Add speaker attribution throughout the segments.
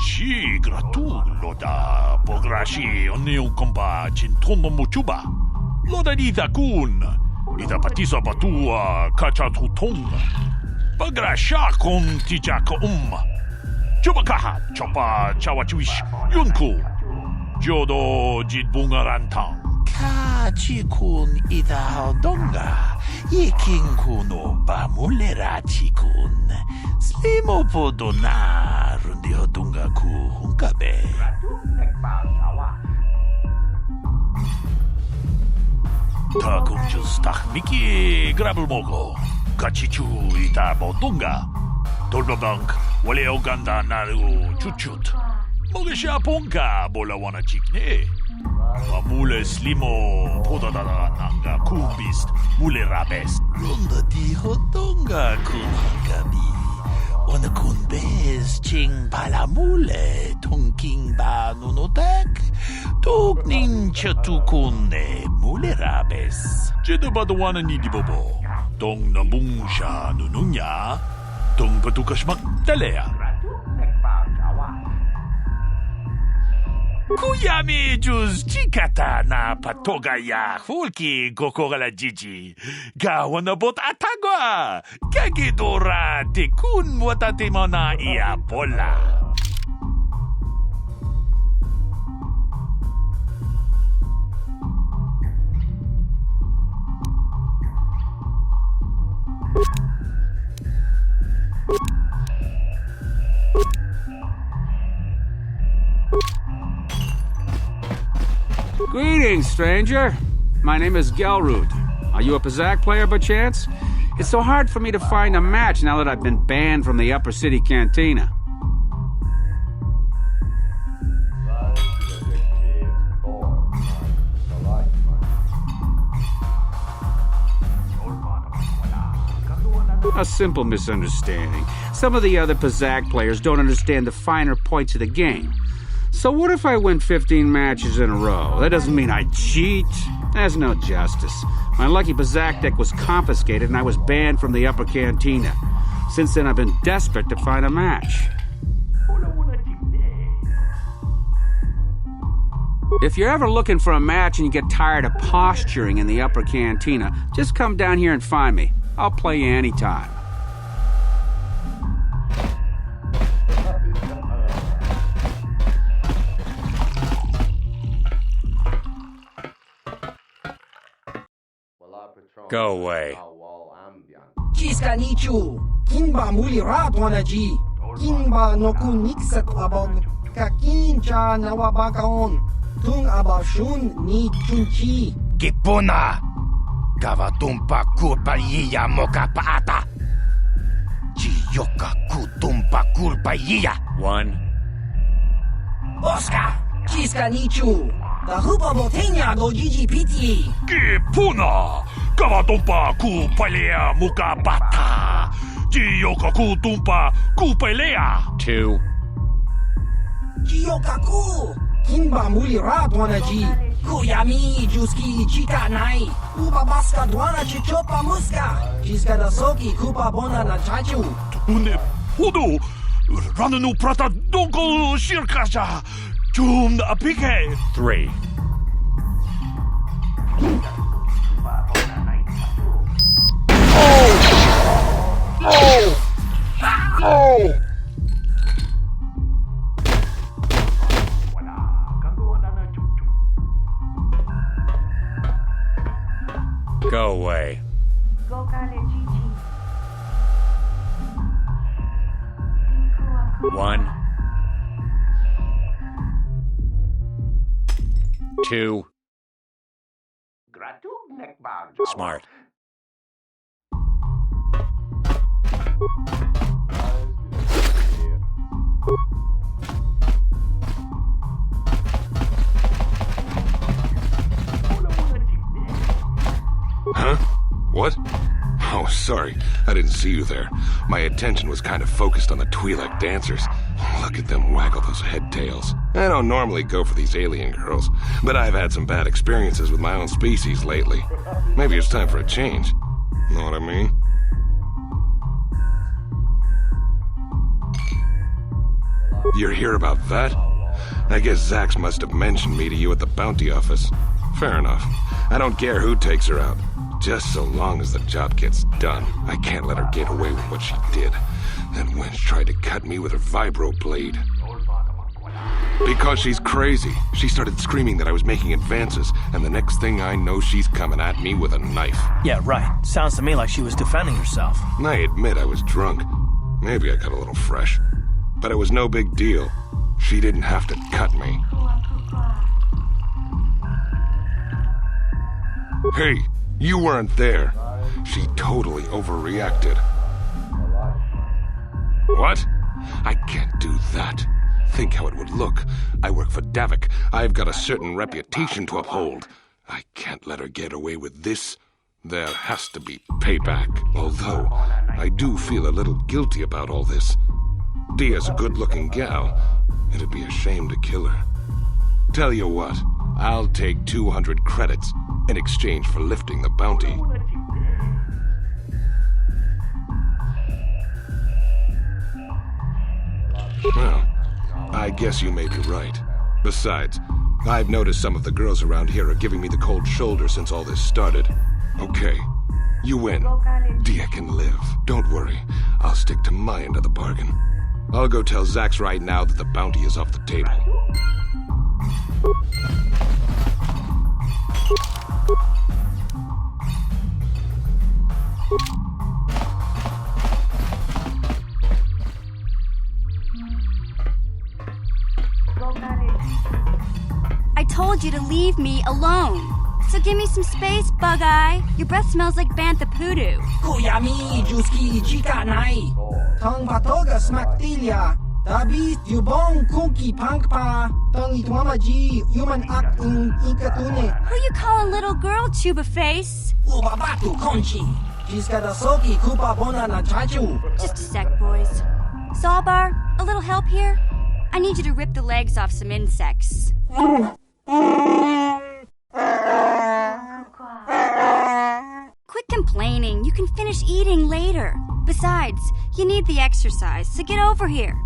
Speaker 1: Sì, gratullo da pograshi ogni un comba cintono muchuba. Loda dita kun. Ita patisa batua kacha tutong. Pagrasha kon tijaka Chubakaha chopa chawachuish yunku. Jodo jitbungarantang. Kachikun ita donga. Yikinkunu bamulera chikun. Slimo podona rundio dunga ku hunkabe. Takung justak miki grabel mogo. Kachichu ita bodunga. Dolbabank wale oganda naru chuchut. Mogesha ponka bola wana chikne. Mule slimo podadada nanga kubist mule rabest. Runda di hodonga kungabi. Ona kunbes ching pala mule tonking ba nunotak. Tok nincha tukunne mule rabes. Jedabadawana ni dibobo. Tong nambungsha nununya. Tong patukashmak talea. Kuyami juz chikata na patogaya hulki gokora jiji. Gawana bot atagwa. Kagidora te kun watate mana ia bola.
Speaker 2: Greetings, stranger. My name is Gelrud. Are you a Pazak player by chance? It's so hard for me to find a match now that I've been banned from the Upper City Cantina. A simple misunderstanding. Some of the other Pazak players don't understand the finer points of the game. So what if I win 15 matches in a row? That doesn't mean I cheat. There's no justice. My lucky Pazak deck was confiscated and I was banned from the Upper Cantina. Since then, I've been desperate to find a match. If you're ever looking for a match and you get tired of posturing in the Upper Cantina, just come down here and find me. I'll play you anytime.
Speaker 1: Go away.
Speaker 3: Kiskanichu, Kimba Mulirat wanaji, Kimba noku nixat abog, Kakincha nawabakaon, Tung abashun ni chunchi.
Speaker 4: Kipuna! Gavatumpa kulpaiya mokapaata! Chiyoka kutumpa kulpaiya!
Speaker 1: 1.
Speaker 3: Oscar, Kiskanichu, Tahupa botenya go Gigi Piti.
Speaker 1: Kipuna! Kavatumpa kupalea mukabata! Jiyoka kutumpa kupalea! 2.
Speaker 3: Jiyokaku, Kimba Mulirat wanaji, Kuyami Juski Chika Nai, Uba Baska Dwana Chichopa Muska, Kiska da Soki Kupa Bona na Chachu.
Speaker 1: Tune Hudu! Rananu prata donko shirkasha! Chum apike! 3. Go away. 1. 2. Smart.
Speaker 5: Huh? What? Oh, sorry. I didn't see you there. My attention was kind of focused on the Twi'lek dancers. Look at them waggle those head tails. I don't normally go for these alien girls, but I've had some bad experiences with my own species lately. Maybe it's time for a change. Know what I mean? You're here about that? I guess Zax must have mentioned me to you at the bounty office. Fair enough. I don't care who takes her out. Just so long as the job gets done. I can't let her get away with what she did. That wench tried to cut me with her vibro blade. Because she's crazy. She started screaming that I was making advances, and the next thing I know, she's coming at me with a knife.
Speaker 6: Yeah, right. Sounds to me like she was defending herself.
Speaker 5: I admit I was drunk. Maybe I got a little fresh. But it was no big deal. She didn't have to cut me. Hey, you weren't there. She totally overreacted. What? I can't do that. Think how it would look. I work for Davik. I've got a certain reputation to uphold. I can't let her get away with this. There has to be payback. Although, I do feel a little guilty about all this. Dia's a good-looking gal. It'd be a shame to kill her. Tell you what, I'll take 200 credits in exchange for lifting the bounty. Well, I guess you may be right. Besides, I've noticed some of the girls around here are giving me the cold shoulder since all this started. Okay, you win. Dia can live. Don't worry. I'll stick to my end of the bargain. I'll go tell Zax right now that the bounty is off the table.
Speaker 7: I told you to leave me alone. So give me some space, Bug-Eye. Your breath smells like bantha poodoo.
Speaker 3: Kuyami juski chika nai. Tong patoga smaktilia. Tabi yubong kunki pankpa. Tong itwamaji human ak ikatune.
Speaker 7: Who you calling little girl, Chuba Face?
Speaker 3: Ubabatu konchi. Jiska soki kupa bona na chachu.
Speaker 7: Just a sec, boys. Sawbar, a little help here? I need you to rip the legs off some insects. Quit complaining. You can finish eating later. Besides, you need the exercise, so get over here.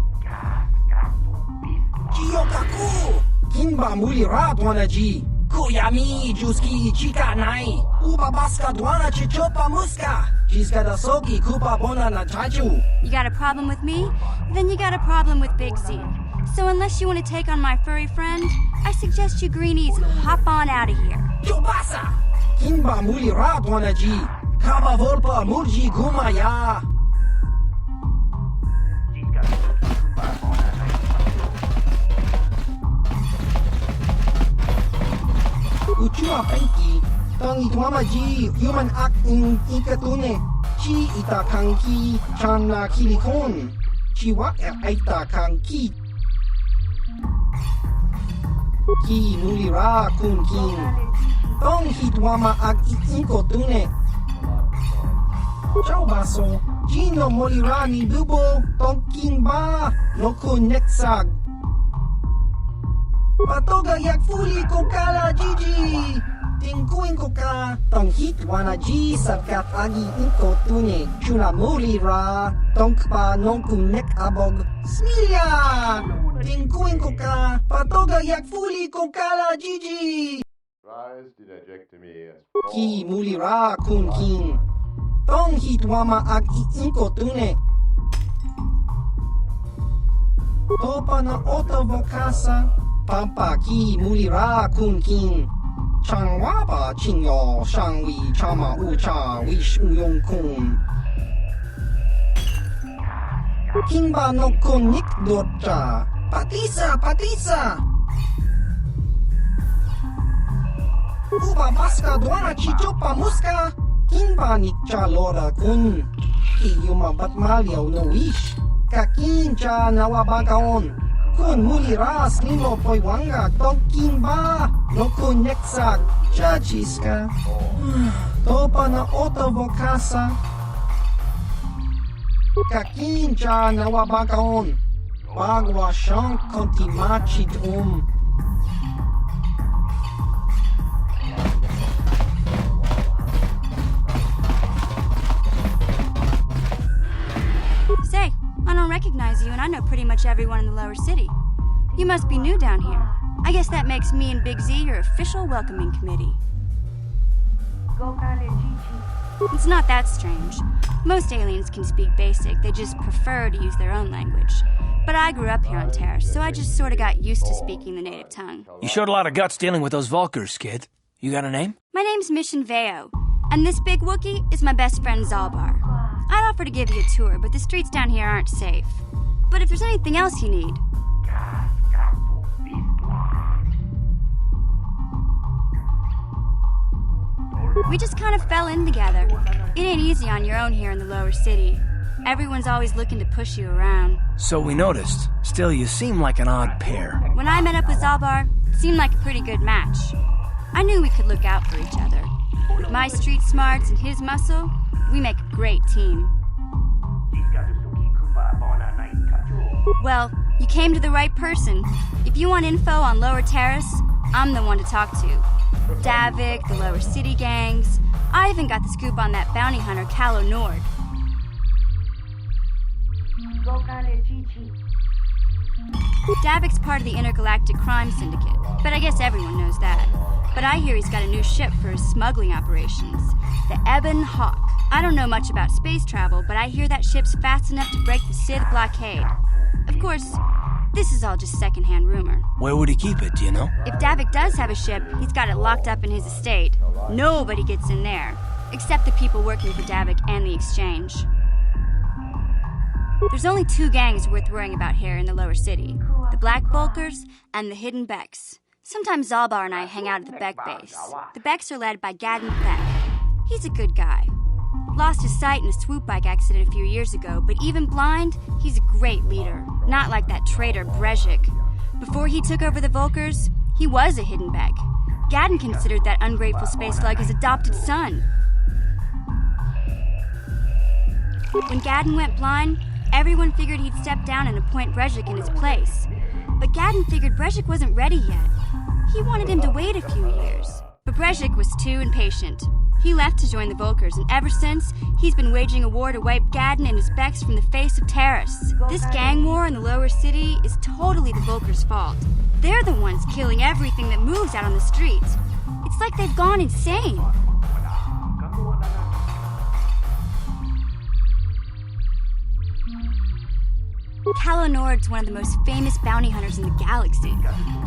Speaker 3: Kiyokaku. Kinba muli radwana ji. Kuyami juski chika nai. Ubabaska dwana chichopa muska. Jiska soki kupa bona na chachu.
Speaker 7: You got a problem with me? Then you got a problem with Big Z. So unless you want to take on my furry friend, I suggest you greenies hop on out of here.
Speaker 3: Yobasa! Kinba muli radwana ji. Kaba volpa murji gumaya. Uchua penki. Tangi tuamaji human ak ikatune. Chi ita kanki chana kilikon. Chiwa ita kanki. Ki mulira kun kin. Tong hitwama ag ikotune. Ciao baso. Gino molira ni bubo. Tong king ba. No kun netsag. Patoga yak fuli ko kala Gigi. Tingkuin ko ka. Tong hitwana ji sakat agi ikotune. Chuna mulira. Tong pa non kun nek abog. Smilia! Tingkuin ko ka. Patoga yak fuli ko kala Gigi. Ki mulira kun kin. Tong hitwama ag ikotune. Topa na otavokasa. Pampa ki mulira kun kin. Changwaba chinyo shangwi chama ucha wish uyong kun. Kinba no kun nikdota. Patisa, patisa. Uba baska dwana chichopa muska. Kinba nikcha lora kun. Kiyuma batmalyaw no wish. Kakincha nawabagaon. Kun mulira slimo poiwanga toking ba no kun neksak chachiska. Topa na otavokasa. Kakincha nawabagaon. Bagwa shank kontimachit
Speaker 7: Say, I don't recognize you, and I know pretty much much everyone in the lower city. You must be new down here. I guess that makes me and Big Z your official welcoming committee. It's not that strange. Most aliens can speak basic, they just prefer to use their own language. But I grew up here on Terrace, so I just sort of got used to speaking the native tongue.
Speaker 6: You showed a lot of guts dealing with those Vulkars, kid. You got a name?
Speaker 7: My name's Mission Veo, and this big Wookiee is my best friend Zalbar. I'd offer to give you a tour, but the streets down here aren't safe. But if there's anything else you need... We just kind of fell in together. It ain't easy on your own here in the lower city. Everyone's always looking to push you around.
Speaker 6: So we noticed. Still, you seem like an odd pair.
Speaker 7: When I met up with Zalbar, it seemed like a pretty good match. I knew we could look out for each other. With my street smarts and his muscle, we make a great team. Well, you came to the right person. If you want info on Lower Terrace, I'm the one to talk to. Davik, the Lower City gangs. I even got the scoop on that bounty hunter, Calo Nord. Davik's part of the Intergalactic Crime Syndicate, but I guess everyone knows that. But I hear he's got a new ship for his smuggling operations, the Ebon Hawk. I don't know much about space travel, but I hear that ship's fast enough to break the Sith blockade. Of course, this is all just secondhand rumor.
Speaker 6: Where would he keep it, do you know?
Speaker 7: If Davik does have a ship, he's got it locked up in his estate. Nobody gets in there, except the people working for Davik and the Exchange. There's only two gangs worth worrying about here in the lower city. The Black Vulkars and the Hidden Becks. Sometimes Zalbar and I hang out at the Beck base. The Becks are led by Gadden Beck. He's a good guy. Lost his sight in a swoop bike accident a few years ago, but even blind, he's a great leader. Not like that traitor Brezhik. Before he took over the Vulkars, he was a Hidden Beck. Gadden considered that ungrateful space slug his adopted son. When Gadden went blind, everyone figured he'd step down and appoint Brezhik in his place. But Gadden figured Brezhik wasn't ready yet. He wanted him to wait a few years. But Brezhik was too impatient. He left to join the Vulkars, and ever since, he's been waging a war to wipe Gadden and his Becks from the face of Terrace. This gang war in the lower city is totally the Vulkars' fault. They're the ones killing everything that moves out on the streets. It's like they've gone insane. Calo Nord's one of the most famous bounty hunters in the galaxy.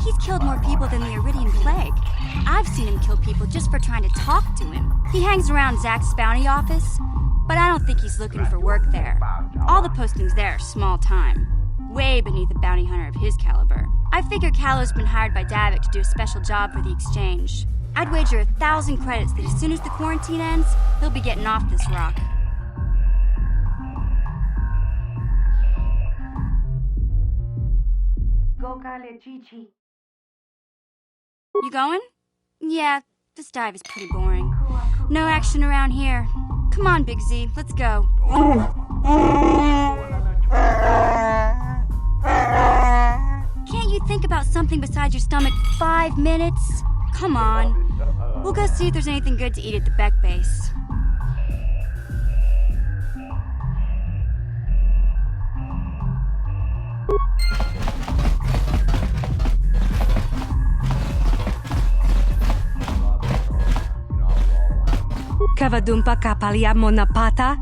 Speaker 7: He's killed more people than the Iridian Plague. I've seen him kill people just for trying to talk to him. He hangs around Zach's bounty office, but I don't think he's looking for work there. All the postings there are small time, way beneath a bounty hunter of his caliber. I figure Calo's been hired by Davik to do a special job for the Exchange. I'd wager 1,000 credits that as soon as the quarantine ends, he'll be getting off this rock. You going? Yeah, this dive is pretty boring. No action around here. Come on, Big Z, let's go. Can't you think about something besides your stomach for 5 minutes? Come on. We'll go see if there's anything good to eat at the Beck base.
Speaker 8: Kavadumpa kapalia monapata,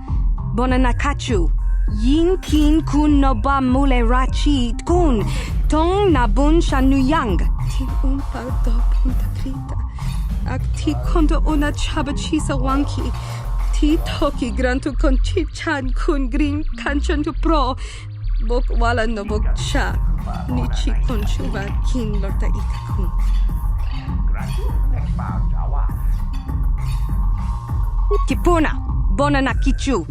Speaker 8: bonanakachu. Yin kin kun noba mule rachi kun, tong nabun shanuyang. Ti umpa do punta krita. Ak ti kondo una chabachisa wanki. Ti toki grantu kon chichan kun green kanchan tu pro. Bok wala no bok cha. Nichi kon chuva kin lorta ikakun. Kipuna, bonana kichu,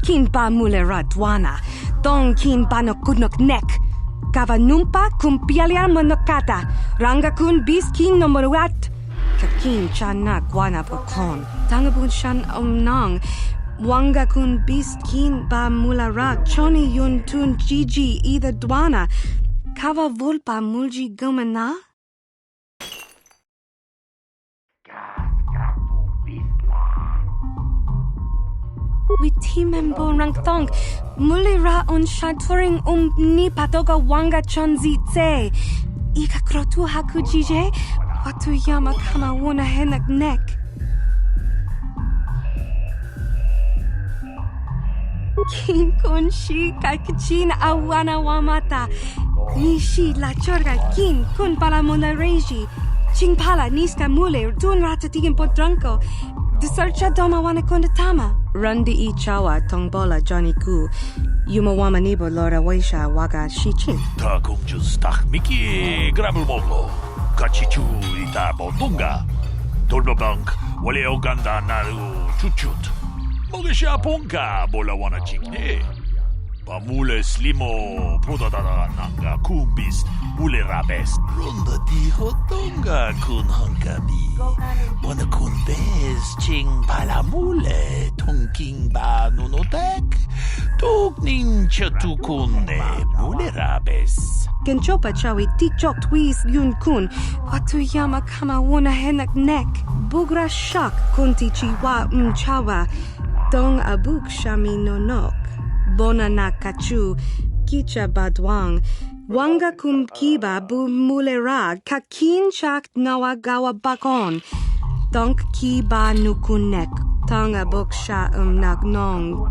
Speaker 8: kin ba mulera dwana, don kin ba no kunok nek, kavanumpa kumpialia monokata, ranga kun bis kin no moruat, kakin chana guana bokon, tangabun shan omnang, wanga kun bis kin ba mulara, choni yun tun gigi either dwana, kava vulpa mulji gumana? Witimembo rangtong. Mulira on shaturing ni patoga wanga chonzitse. Ika krotu hakujije. Watu yama kama wuna henak nek. Kin kun shi kakichin awana wamata. Nishi la chorga kin kun pala mona reji. Ching pala niska mule dun ratatigin potranko. Desarcha doma wana kondatama. Rundi I chawa tongbola Johnny Ku. Yuma wama nibo lora waisha waga shichin.
Speaker 1: Ta kung jus tak miki grabel moglo. Kachichu ita botunga. Tolba bank wale oganda naru chuchut. Mogesha ponka bola wana chikne. Pamule slimo podadada nanga kumbis mule rabes. Ronda di hotonga kun hankabi. Bona kun bez ching palamule tongking ba nunotek. Tugnin chatukune mule rabes.
Speaker 8: Genchopa chawi tichok twis yun kun. Watu yama kama wuna henak nek. Bugra shak kunti chiwa mchawa. Dong abuk shami nonok. Bona na kachu. Kicha badwang. Wanga kumkiba bu mulera. Kakin chak nawa gawa bakon. Donk kiba nukunek. Tong abuk sha nagnong.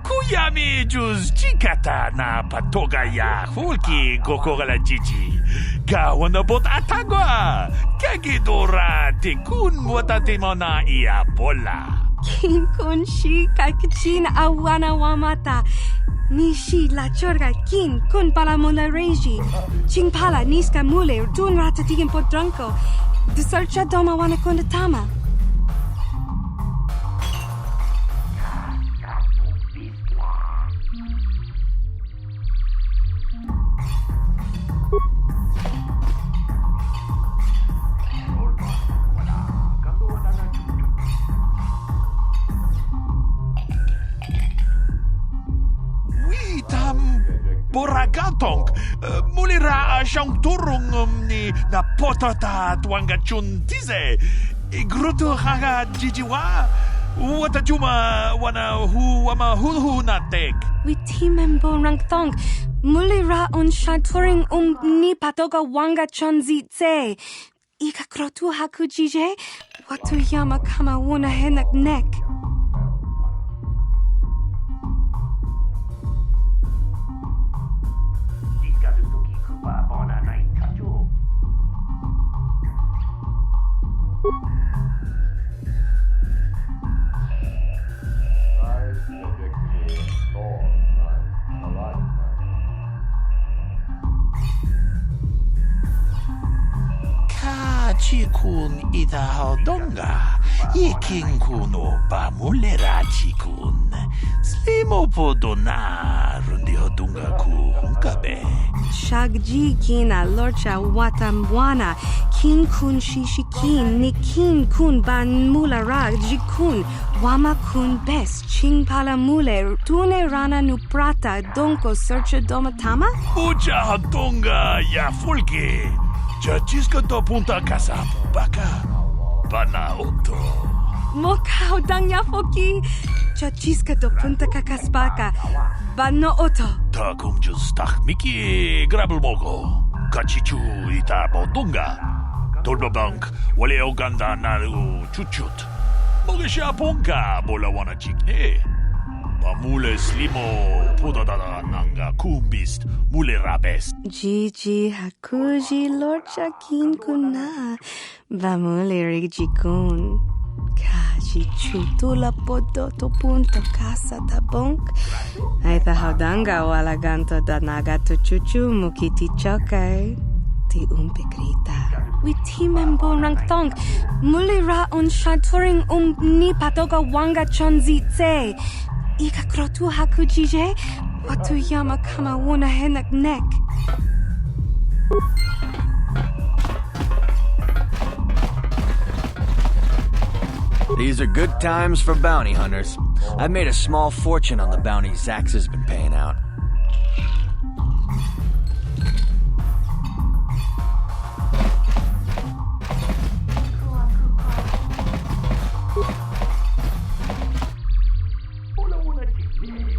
Speaker 1: Kuyami jus chikata na patoga ya hulki kokora jiji. Gawana bot atagwa. Kagidora te kun watate mona ia bola.
Speaker 8: Kin kun shi kakichin awana wamata. Nishi la chorga kin kun pala mona reji. Ching pala niska mule dun ratatigin potranko. Desarcha doma wana kondatama.
Speaker 1: Boragatong, mulira siyang turong ni na potata tuanga chun tize. Igruto haga jijiwa. Wata juma wana hu wama hulhu natek.
Speaker 8: Witimembo rangtong. Mulira on shaturing ni patoga wanga chonzitse. Ika krotu hakujije. Watu yama kama wuna henak nek.
Speaker 1: Chikun ita hodonga. Iking kuno pa mulera chikun. Slimo podona rundi hodunga ku hunkabe.
Speaker 8: Shagji kina lorcha watamwana. Kin kun shishikin ni kin kun ban mulara jikun. Wama kun bes ching pala mule. Tune rana nu prata donko searcha domatama?
Speaker 1: Ucha hodonga ya fulke. Chachisca to punta casa baka Panaoto.
Speaker 8: Mokao dang yafoki. Chachisca do punta kakasbaka. Banooto.
Speaker 1: Ta kung jus tak miki grabel mogo. Kachichu ita botunga. Tolba bank wale oganda naru chuchut. Mogesha ponka bola wana chikne. Pamule slimo podadada nanga kumbist mule rabes.
Speaker 8: Gigi hakuji lorcha kin kuna. Vamule rigi kun. Kaji chutula podoto punto casa tabonk. Aita haudanga wala ganto danagato chuchu mukiti chokai. Ti umpekrita. Witimembo rangtong. Mulira on shaturing ni patoga wanga chonzitse. Ika krotu hakujije. Watu yama kama wuna henak nek.
Speaker 6: These are good times for bounty hunters. I've made a small fortune on the bounty Zax has been paying out.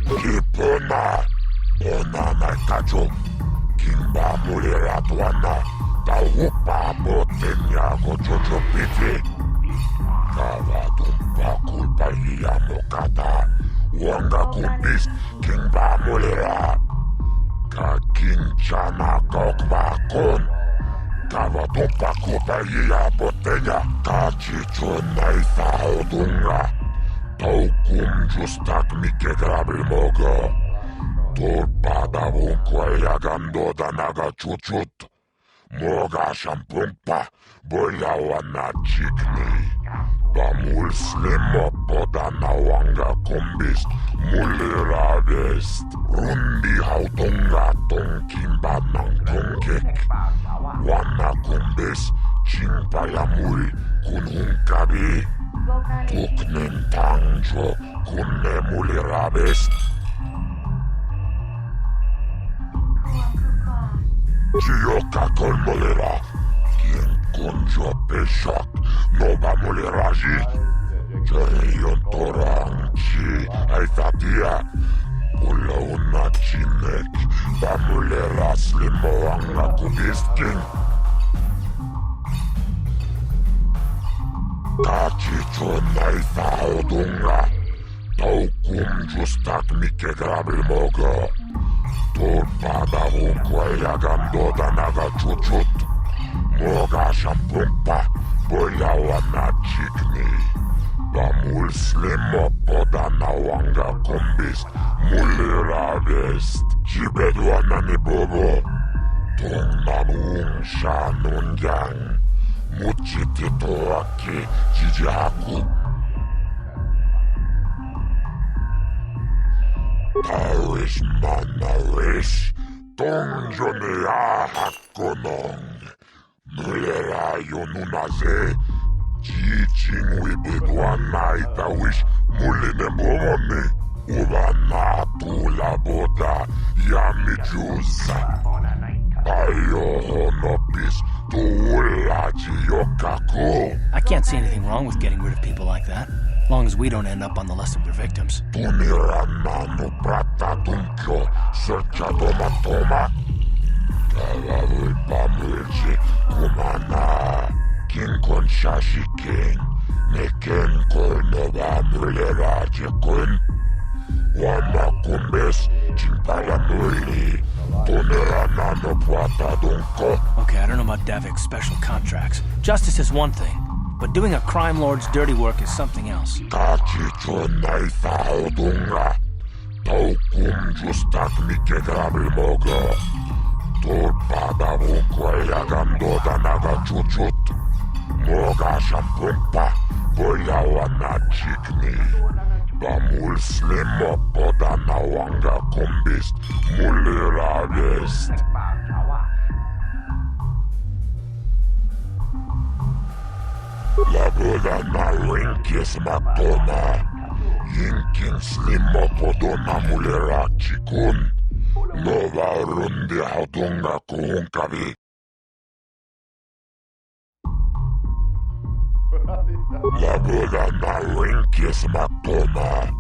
Speaker 4: Kipuna, ona nakajo, kimba mulera tuana, taupa botenya gojojo piti. Kava tumpa kulpa iya mokata, wanga kumbis, kimba mulera. Ka kinchana kokba kon, kava tumpa kulpa iya botenya, ka chichona isa odunga. Taukum justak mike grabil mogo. Tulpada vunkoja gandoda naga chuchut. Moga shampumpa, bojawa na chikni. Pamul slimo poda na wanga kombis, mulira vest. Rundi hautonga tonkimba nang tonkek. Wana kombis, chingpa ya mul, kunhunkabi. Tuknen tangjo, kunne mulira vest. Chioka kolmolera, quien conjo peshak, no va moleraji. Charion toranchi, aifatia, pula una chinek, va molera slimoanga kubiskin. Kachicho naisa odunga, taukum justak mike grabil mogo. Tulpada vunkoja gandoda naga chuchut. Moga shampumpa, bojawa na chikni. Pamul slimo poda na wanga kombis, mulira vest. Chibedwa nani bobo, tong nanung sha nungyang. Muchitito aki jijaku. Tawish manawish, tongjone ahakonong. Mulera yonunaze, jiching wibidwa naita wish muline bomone. Ubana tula boda yamijuza. Ayo honopis tuulaji yokaku.
Speaker 6: I can't see anything wrong with getting rid of people like that, as long as we don't end up on the list of their victims.
Speaker 4: Tuniranano prata tunkyo, searcha toma. Kavavul pamulji kumana. King kon shashi king, neken kolnova mulera jekun. Wama kumbes, chimpala muli. Tuniranano prata dunko.
Speaker 6: Okay, I don't know about Davik's special contracts. Justice is one thing, but doing a crime lord's dirty work is something else.
Speaker 4: Kachicho naisa odunga. Taukum justak mike grabil mogo. Tulpada vunkoja gandoda naga chuchut. Moga shampumpa, bojawa na chikni. Pamul slimo poda na wanga kombis, mulira vest. La boda na rinkis matona. Yinkin slimo podona mulira chikun. Nova rundi hautunga kuhunkavi. La boda na rinkis matona.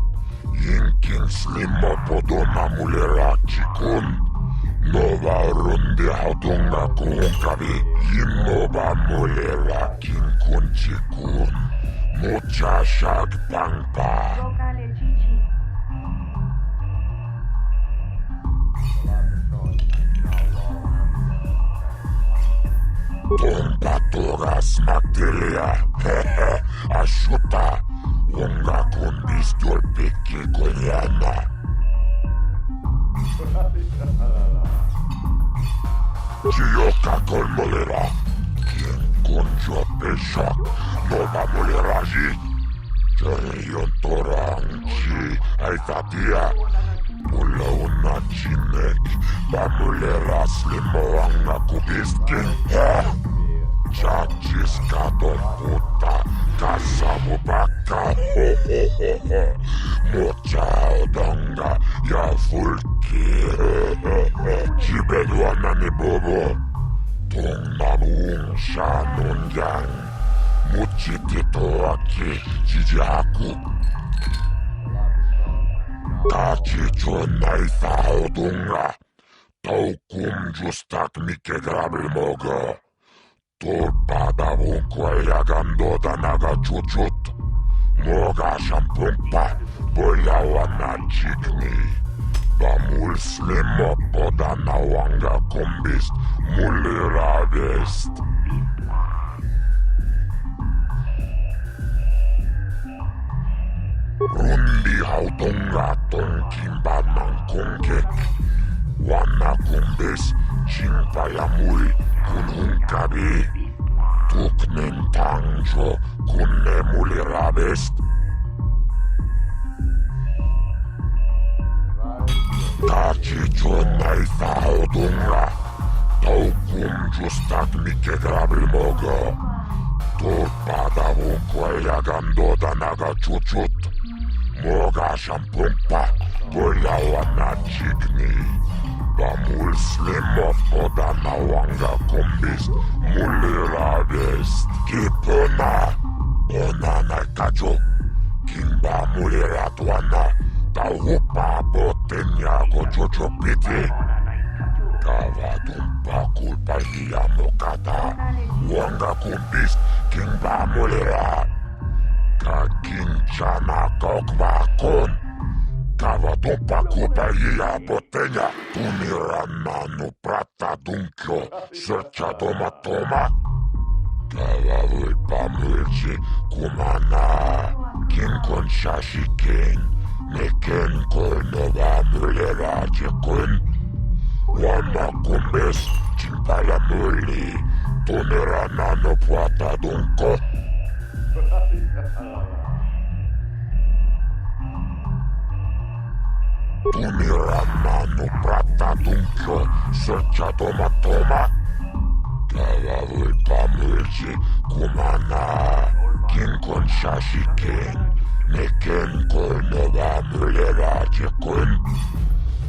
Speaker 4: Yinkin slimo podona mulira chikun. Nova rundi hautunga kuhunkavi. Yinoba mulira kinkun chikun. Mucha shag pangpa. Tombatoras Magdelia, hehe, ashuta, unga kundis dolpiki koyana. Chioka kolmolera, quien conjo peshak, nova moleraji. Charion toranchi, aifatia, pula una chinek, bamulera slimoanga kubiskin, Chachis kadon puta, kasamubaka, ho ho ho ho, 웅샤 논장 무치티토아키 지지하쿠 같이 존나이 싸우둥라 더욱꿈 주스탁 미케 그랍을 먹어 돌바다본 거야 야간도다 나가 주춧 뭐가 샴풍파 볼야와나 직니 Muslim poda nawanga kombist mulirabest. Rundi hautonga tonkimba nangkongkek. Wana kumbis chimpayamui kununkabi. Tuknen tangjo kunne mulirabest. Tachi chonai saodunga Taukum justak mike grabil mogo Turpada vunko yagandoda naga chuchut Moga shampumpa Boyawana chikni Ba muslim poda nawanga kombist Mulirabest Kipuna Bonana kajo Kimba muliratwana Taupa botenya go jojo piti Kavadumpa kulpa hiya mokata Wanga kumbis kingba mulira Kakinchana kokba kon Kavadumpa kulpa hiya botenya Tunirana no prata dunkyo Searcha toma toma Kavadulpa mulchi kumana Kinkon shashi king Neken kolnova mulera jekun Wama kumbes chimpala muli Tunera nano puata dunko Tunera nano prata dunko Searcha toma toma Kava vulpa mulchi kumana Kinkon shashi king Neken kolnova mulera jekun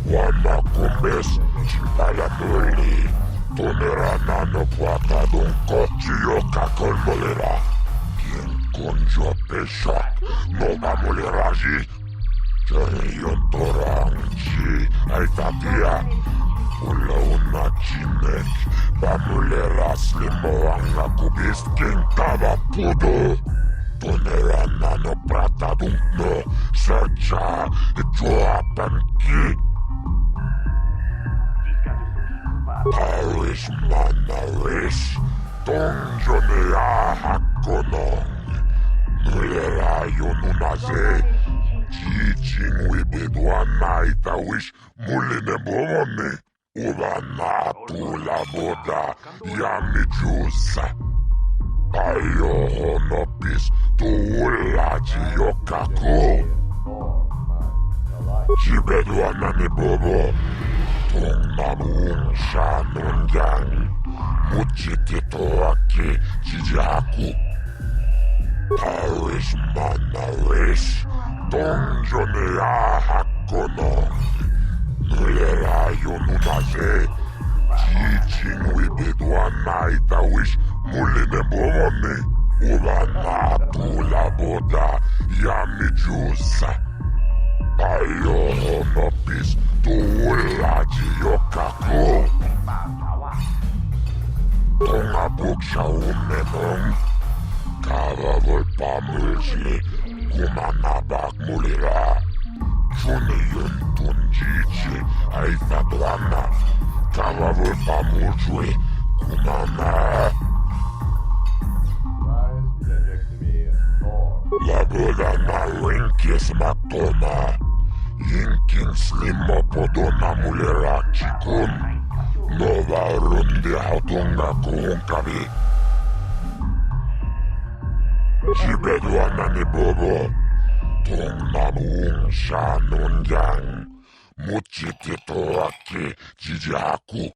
Speaker 4: Wama kumbes chimpala muli Tunera nano puata dunko Chiyoka kolmolera Kien konjo peshak Nova muleraji Jariyon torangchi Aitatia Ula una chinek Bamulera slimoanga kubis King tava pudo Tunera nano prata dunkno Searcha Joapanki Paris manaris Tongjonea hakonong Nulera yonunaze Jijing wibedwana itawish Muline bomone Uvana tula boda Yami jusa Ayo honopis Tuula jiyokako Jibedwana ni bobo Tongnamun shanungang Muchititoaki jijaku Paris manaris Tongjonea hakonong Nulera yonunaze Jijing wibedwana itawish Muline bomone Uvana tula boda Yami jusa Ayo honopis Tuula jiyokako Tonga buksha umenong Kava volpa mulsi Kumanabak mulira Juniyun tunjichi Aitatuana Kava volpa mulsui Kumana Laboda na winkis matoma Yinkin slimo podona mulera chikun Nova rundi hautunga kuhunkabi Jibedwana ni bobo Tongnamun shanungang Muchititoaki jijaku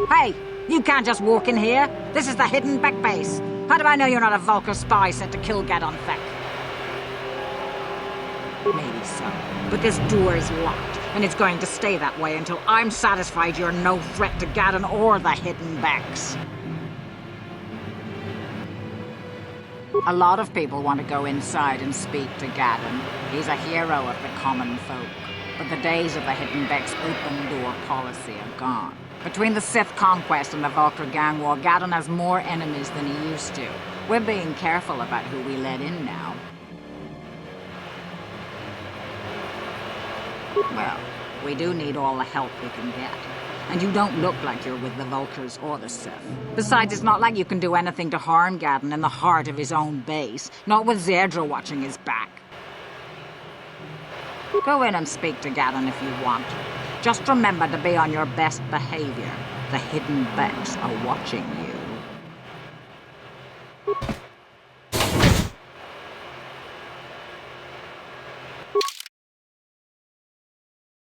Speaker 9: Hey, you can't just walk in here. This is the hidden back base. How do I know you're not a Vulcar spy sent to kill Gadon Thek? Maybe so, but this door is locked, and it's going to stay that way until I'm satisfied you're no threat to Gadon or the hidden backs. A lot of people want to go inside and speak to Gadon. He's a hero of the common folk. But the days of the hidden Beck's open-door policy are gone. Between the Sith conquest and the Vulcar gang war, Gadon has more enemies than he used to. We're being careful about who we let in now. Well, we do need all the help we can get. And you don't look like you're with the Vulcars or the Sith. Besides, it's not like you can do anything to harm Gadon in the heart of his own base, not with Zedra watching his back. Go in and speak to Gadon if you want. Just remember to be on your best behavior. The hidden Becks are watching you.